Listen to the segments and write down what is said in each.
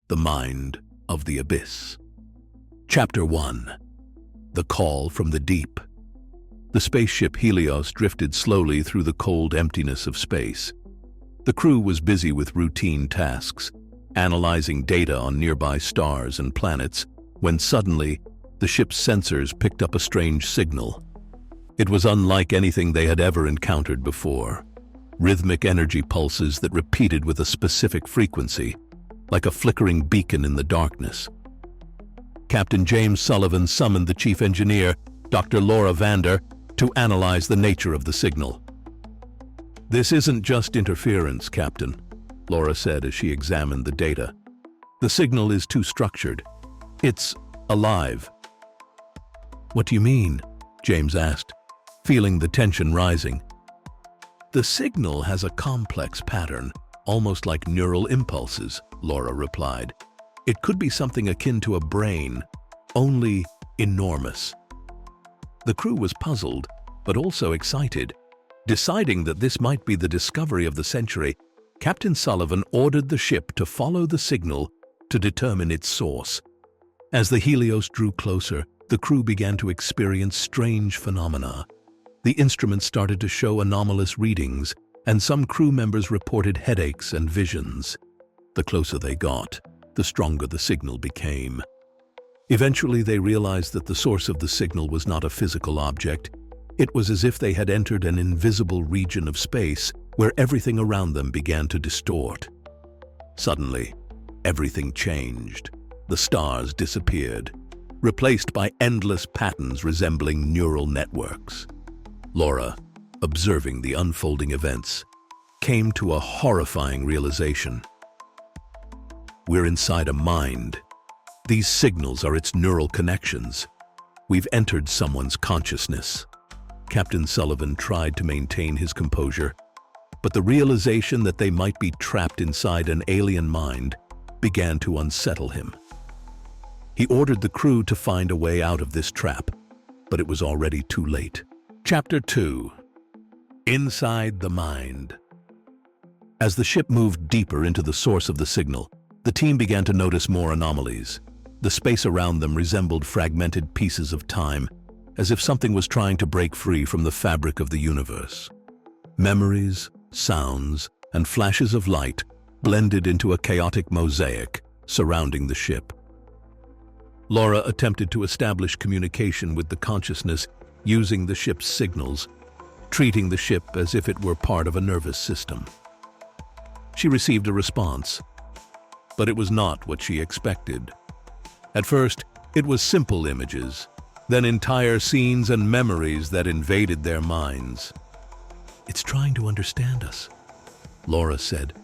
The Mind of the Abyss. Chapter 1. The Call from the Deep. The spaceship Helios drifted slowly through the cold emptiness of space. The crew was busy with routine tasks, analyzing data on nearby stars and planets, when suddenly the ship's sensors picked up a strange signal. It was unlike anything they had ever encountered before. Rhythmic energy pulses that repeated with a specific frequency, like a flickering beacon in the darkness. Captain James Sullivan summoned the chief engineer, Dr. Laura Vander, to analyze the nature of the signal. "This isn't just interference, Captain," Laura said as she examined the data. "The signal is too structured. It's alive." "What do you mean?" James asked, feeling the tension rising. "The signal has a complex pattern, almost like neural impulses," Laura replied. "It could be something akin to a brain, only enormous." The crew was puzzled, but also excited. Deciding that this might be the discovery of the century, Captain Sullivan ordered the ship to follow the signal to determine its source. As the Helios drew closer, the crew began to experience strange phenomena. The instruments started to show anomalous readings, and some crew members reported headaches and visions. The closer they got, the stronger the signal became. Eventually, they realized that the source of the signal was not a physical object. It was as if they had entered an invisible region of space where everything around them began to distort. Suddenly, everything changed. The stars disappeared, replaced by endless patterns resembling neural networks. Laura, observing the unfolding events, came to a horrifying realization. "We're inside a mind. These signals are its neural connections. We've entered someone's consciousness." Captain Sullivan tried to maintain his composure, but the realization that they might be trapped inside an alien mind began to unsettle him. He ordered the crew to find a way out of this trap, but it was already too late. Chapter 2. Inside the Mind. As the ship moved deeper into the source of the signal, the team began to notice more anomalies. The space around them resembled fragmented pieces of time, as if something was trying to break free from the fabric of the universe. Memories, sounds, and flashes of light blended into a chaotic mosaic surrounding the ship. Laura attempted to establish communication with the consciousness using the ship's signals, treating the ship as if it were part of a nervous system. She received a response, but it was not what she expected. At first, it was simple images, then entire scenes and memories that invaded their minds. "It's trying to understand us," Laura said,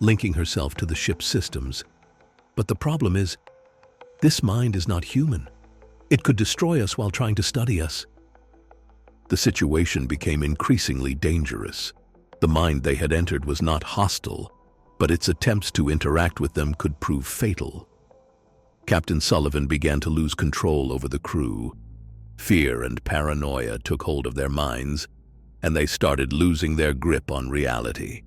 linking herself to the ship's systems. "But the problem is, this mind is not human. It could destroy us while trying to study us." The situation became increasingly dangerous. The mind they had entered was not hostile, but its attempts to interact with them could prove fatal. Captain Sullivan began to lose control over the crew. Fear and paranoia took hold of their minds, and they started losing their grip on reality.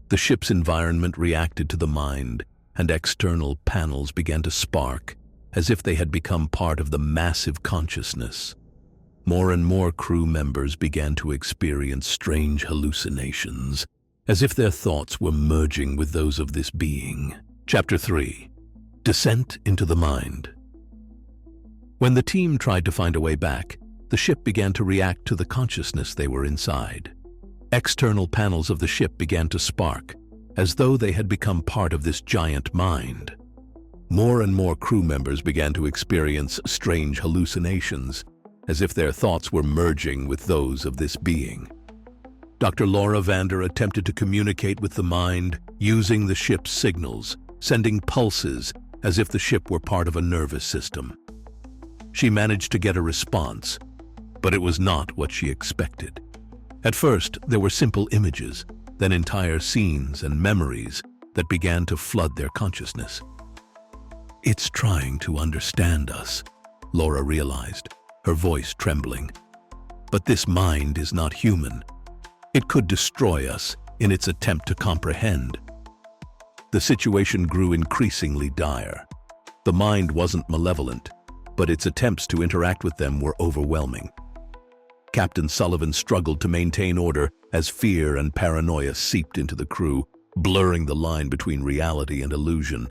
The ship's environment reacted to the mind, and external panels began to spark, as if they had become part of the massive consciousness. More and more crew members began to experience strange hallucinations, as if their thoughts were merging with those of this being. Chapter 3. Descent into the Mind. When the team tried to find a way back, the ship began to react to the consciousness they were inside. External panels of the ship began to spark, as though they had become part of this giant mind. More and more crew members began to experience strange hallucinations, as if their thoughts were merging with those of this being. Dr. Laura Vander attempted to communicate with the mind using the ship's signals, sending pulses as if the ship were part of a nervous system. She managed to get a response, but it was not what she expected. At first, there were simple images, then entire scenes and memories that began to flood their consciousness. "It's trying to understand us," Laura realized, her voice trembling. "But this mind is not human. It could destroy us in its attempt to comprehend." The situation grew increasingly dire. The mind wasn't malevolent, but its attempts to interact with them were overwhelming. Captain Sullivan struggled to maintain order as fear and paranoia seeped into the crew, blurring the line between reality and illusion.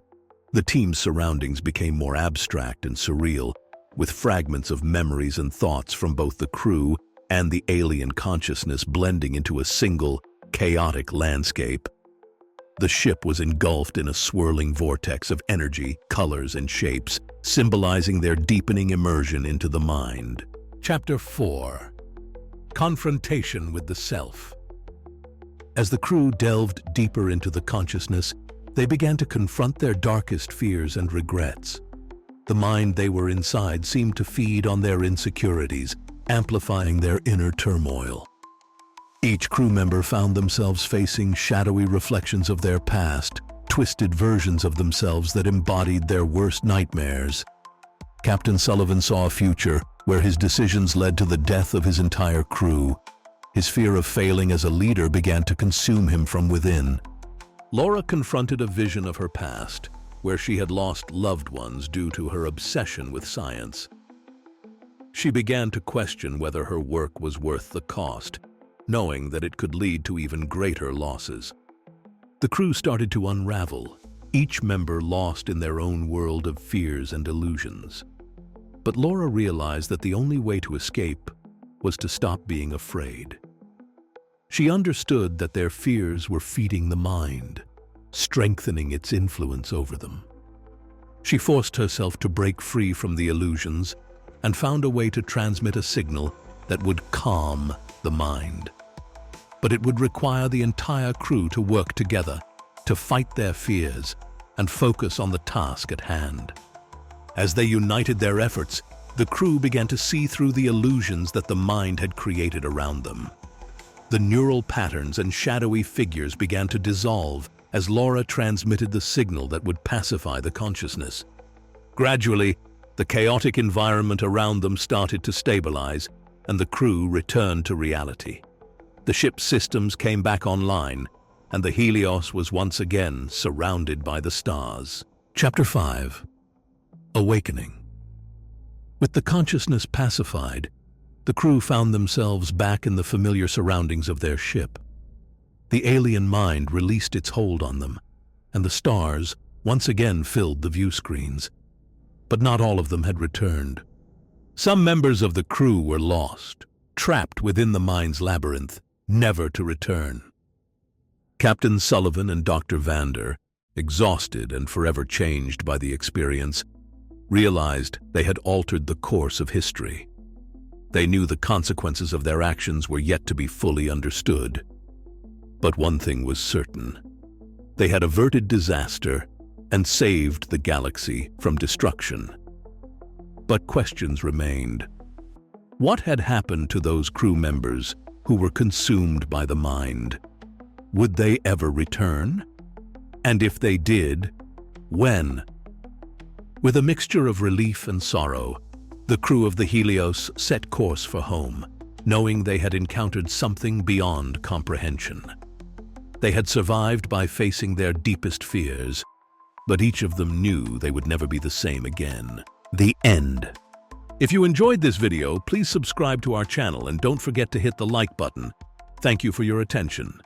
The team's surroundings became more abstract and surreal, with fragments of memories and thoughts from both the crew and the alien consciousness blending into a single, chaotic landscape. The ship was engulfed in a swirling vortex of energy, colors, and shapes, symbolizing their deepening immersion into the mind. Chapter 4. Confrontation with the Self. As the crew delved deeper into the consciousness, they began to confront their darkest fears and regrets. The mind they were inside seemed to feed on their insecurities, amplifying their inner turmoil. Each crew member found themselves facing shadowy reflections of their past, twisted versions of themselves that embodied their worst nightmares. Captain Sullivan saw a future where his decisions led to the death of his entire crew. His fear of failing as a leader began to consume him from within. Laura confronted a vision of her past, where she had lost loved ones due to her obsession with science. She began to question whether her work was worth the cost, knowing that it could lead to even greater losses. The crew started to unravel, each member lost in their own world of fears and illusions. But Laura realized that the only way to escape was to stop being afraid. She understood that their fears were feeding the mind, strengthening its influence over them. She forced herself to break free from the illusions and found a way to transmit a signal that would calm the mind. But it would require the entire crew to work together, to fight their fears and focus on the task at hand. As they united their efforts, the crew began to see through the illusions that the mind had created around them. The neural patterns and shadowy figures began to dissolve as Laura transmitted the signal that would pacify the consciousness. Gradually, the chaotic environment around them started to stabilize, and the crew returned to reality. The ship's systems came back online, and the Helios was once again surrounded by the stars. Chapter 5. Awakening. With the consciousness pacified, the crew found themselves back in the familiar surroundings of their ship. The alien mind released its hold on them, and the stars once again filled the view screens. But not all of them had returned. Some members of the crew were lost, trapped within the mind's labyrinth, never to return. Captain Sullivan and Dr. Vander, exhausted and forever changed by the experience, realized they had altered the course of history. They knew the consequences of their actions were yet to be fully understood. But one thing was certain. They had averted disaster and saved the galaxy from destruction. But questions remained. What had happened to those crew members who were consumed by the mind? Would they ever return? And if they did, when? With a mixture of relief and sorrow, the crew of the Helios set course for home, knowing they had encountered something beyond comprehension. They had survived by facing their deepest fears, but each of them knew they would never be the same again. The end. If you enjoyed this video, please subscribe to our channel and don't forget to hit the like button. Thank you for your attention.